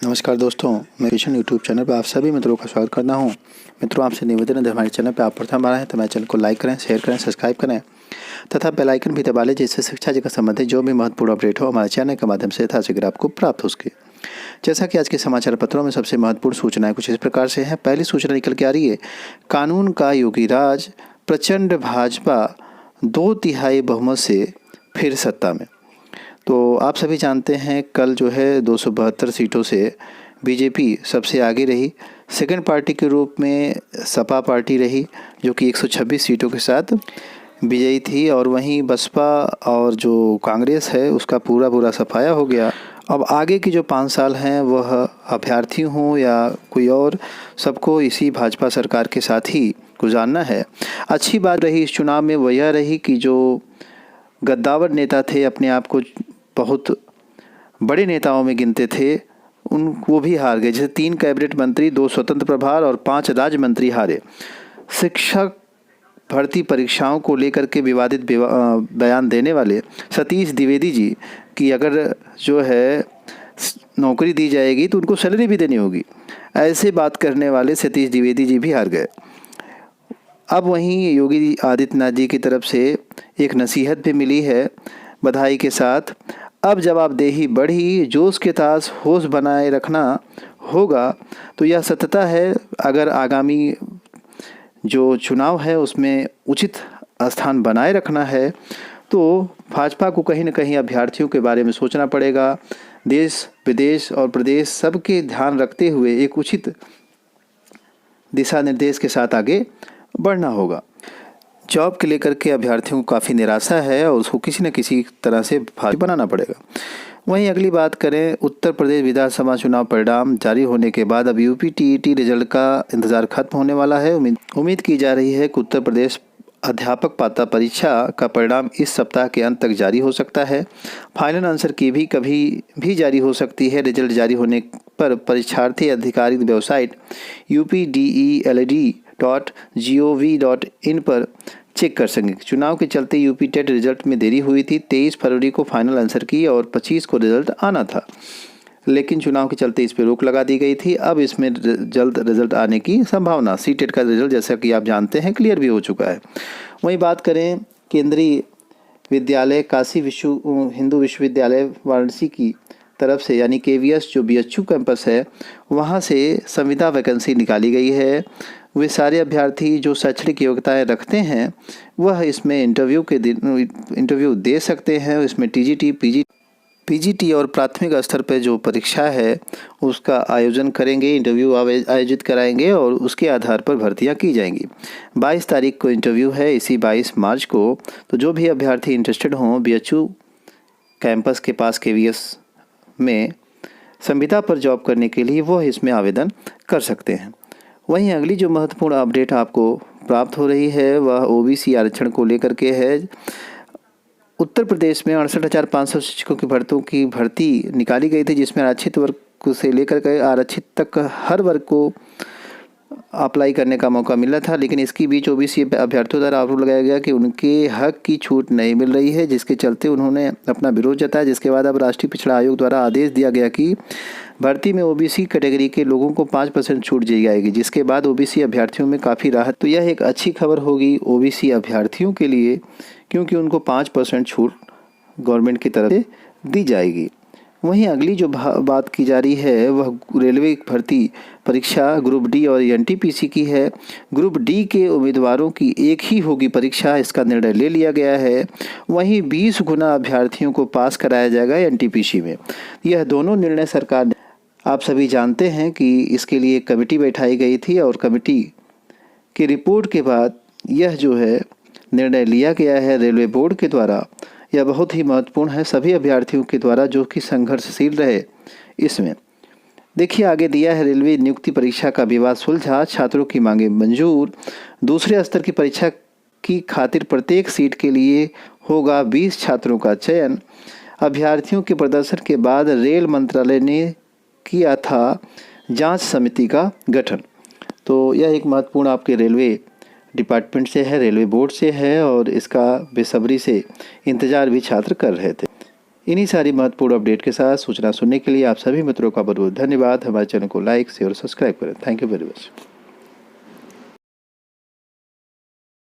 नमस्कार दोस्तों, मैं किशन यूट्यूब चैनल पर आप सभी मित्रों का स्वागत करता हूं। मित्रों, आपसे निवेदन है, हमारे चैनल पर आप प्रथम बार हैं तो हमारे चैनल को लाइक करें, शेयर करें, सब्सक्राइब करें तथा बेल आइकन भी दबा लें, जिससे शिक्षा जगत संबंधित जो भी महत्वपूर्ण अपडेट हो हमारे चैनल के माध्यम से यथाशीघ्र आपको प्राप्त हो सके। जैसा कि आज के समाचार पत्रों में सबसे महत्वपूर्ण सूचनाएं कुछ इस प्रकार से हैं। पहली सूचना निकल के आ रही है, कानून का योगी राज, प्रचंड भाजपा 2/3 बहुमत से फिर सत्ता में। तो आप सभी जानते हैं कल जो है 272 सीटों से बीजेपी सबसे आगे रही। सेकंड पार्टी के रूप में सपा पार्टी रही जो कि 126 सीटों के साथ विजयी थी, और वहीं बसपा और जो कांग्रेस है उसका पूरा सफाया हो गया। अब आगे की जो 5 साल हैं वह अभ्यर्थी हों या कोई और, सबको इसी भाजपा सरकार के साथ ही गुजारना है। अच्छी बात रही इस चुनाव में वह यह रही कि जो गद्दावर नेता थे, अपने आप को बहुत बड़े नेताओं में गिनते थे, वो भी हार गए। जैसे 3 कैबिनेट मंत्री, 2 स्वतंत्र प्रभार और 5 राज्य मंत्री हारे। शिक्षक भर्ती परीक्षाओं को लेकर के विवादित बयान देने वाले सतीश द्विवेदी जी की अगर जो है नौकरी दी जाएगी तो उनको सैलरी भी देनी होगी, ऐसे बात करने वाले सतीश द्विवेदी जी भी हार गए। अब वहीं योगी आदित्यनाथ जी की तरफ से एक नसीहत भी मिली है बधाई के साथ। अब जवाबदेही बढ़ी, जोश के तास होश बनाए रखना होगा। तो यह सत्यता है, अगर आगामी जो चुनाव है उसमें उचित स्थान बनाए रखना है तो भाजपा को कहीं न कहीं अभ्यर्थियों के बारे में सोचना पड़ेगा। देश विदेश और प्रदेश सबके ध्यान रखते हुए एक उचित दिशा निर्देश के साथ आगे बढ़ना होगा। जॉब के लेकर के अभ्यर्थियों को काफ़ी निराशा है और उसको किसी न किसी तरह से भारी बनाना पड़ेगा। वहीं अगली बात करें, उत्तर प्रदेश विधानसभा चुनाव परिणाम जारी होने के बाद अब यूपी टीईटी रिजल्ट का इंतज़ार खत्म होने वाला है। उम्मीद की जा रही है कि उत्तर प्रदेश अध्यापक पात्रता परीक्षा का परिणाम इस सप्ताह के अंत तक जारी हो सकता है। फाइनल आंसर की भी कभी भी जारी हो सकती है। रिजल्ट जारी होने पर परीक्षार्थी आधिकारिक वेबसाइट updeled.gov.in पर चेक कर सकेंगे। चुनाव के चलते यूपी टेट रिजल्ट में देरी हुई थी। 23 फरवरी को फाइनल आंसर की और 25 को रिजल्ट आना था, लेकिन चुनाव के चलते इस पर रोक लगा दी गई थी। अब इसमें जल्द रिजल्ट आने की संभावना। सी टेट का रिजल्ट जैसा कि आप जानते हैं क्लियर भी हो चुका है। वहीं बात करें केंद्रीय विद्यालय काशी हिंदू विश्वविद्यालय वाराणसी की तरफ से, यानी KVS जो BHU कैंपस है, वहाँ से संविदा वैकेंसी निकाली गई है। वे सारे अभ्यर्थी जो शैक्षणिक योग्यताएं रखते हैं वह इसमें इंटरव्यू दे सकते हैं। इसमें TGT, PGT और प्राथमिक स्तर पर जो परीक्षा है उसका आयोजन करेंगे, इंटरव्यू आयोजित कराएंगे और उसके आधार पर भर्तियां की जाएंगी। 22 तारीख को इंटरव्यू है, इसी 22 मार्च को। तो जो भी अभ्यर्थी इंटरेस्टेड हों BHU कैंपस के पास KVS में संविदा पर जॉब करने के लिए वह इसमें आवेदन कर सकते हैं। वहीं अगली जो महत्वपूर्ण अपडेट आपको प्राप्त हो रही है वह OBC आरक्षण को लेकर के है। उत्तर प्रदेश में 68,500 शिक्षकों की भर्ती निकाली गई थी, जिसमें आरक्षित वर्ग से लेकर के आरक्षित तक हर वर्ग को अप्लाई करने का मौका मिला था। लेकिन इसके बीच OBC अभ्यर्थियों द्वारा आरोप लगाया गया कि उनके हक की छूट नहीं मिल रही है, जिसके चलते उन्होंने अपना विरोध जताया। जिसके बाद अब राष्ट्रीय पिछड़ा आयोग द्वारा आदेश दिया गया कि भर्ती में OBC कैटेगरी के लोगों को 5% छूट दी जाएगी, जिसके बाद OBC अभ्यर्थियों में काफ़ी राहत। तो यह एक अच्छी खबर होगी OBC अभ्यर्थियों के लिए, क्योंकि उनको 5% छूट गवर्नमेंट की तरफ से दी जाएगी। वहीं अगली जो बात की जा रही है वह रेलवे भर्ती परीक्षा ग्रुप D और NTPC की है। ग्रुप D के उम्मीदवारों की एक ही होगी परीक्षा, इसका निर्णय ले लिया गया है। वहीं 20 गुना अभ्यर्थियों को पास कराया जाएगा NTPC में। यह दोनों निर्णय सरकार ने, आप सभी जानते हैं कि इसके लिए एक कमेटी बैठाई गई थी और कमेटी की रिपोर्ट के बाद यह जो है निर्णय लिया गया है रेलवे बोर्ड के द्वारा। यह बहुत ही महत्वपूर्ण है सभी अभ्यर्थियों के द्वारा जो कि संघर्षशील रहे। इसमें देखिए आगे दिया है, रेलवे नियुक्ति परीक्षा का विवाद सुलझा, छात्रों की मांगे मंजूर। दूसरे स्तर की परीक्षा की खातिर प्रत्येक सीट के लिए होगा 20 छात्रों का चयन। अभ्यर्थियों के प्रदर्शन के बाद रेल मंत्रालय ने किया था जांच समिति का गठन। तो यह एक महत्वपूर्ण आपके रेलवे डिपार्टमेंट से है, रेलवे बोर्ड से है, और इसका बेसब्री से इंतज़ार भी छात्र कर रहे थे। इन्हीं सारी महत्वपूर्ण अपडेट के साथ सूचना सुनने के लिए आप सभी मित्रों का बहुत बहुत धन्यवाद। हमारे चैनल को लाइक शेयर और सब्सक्राइब करें। Thank you very much.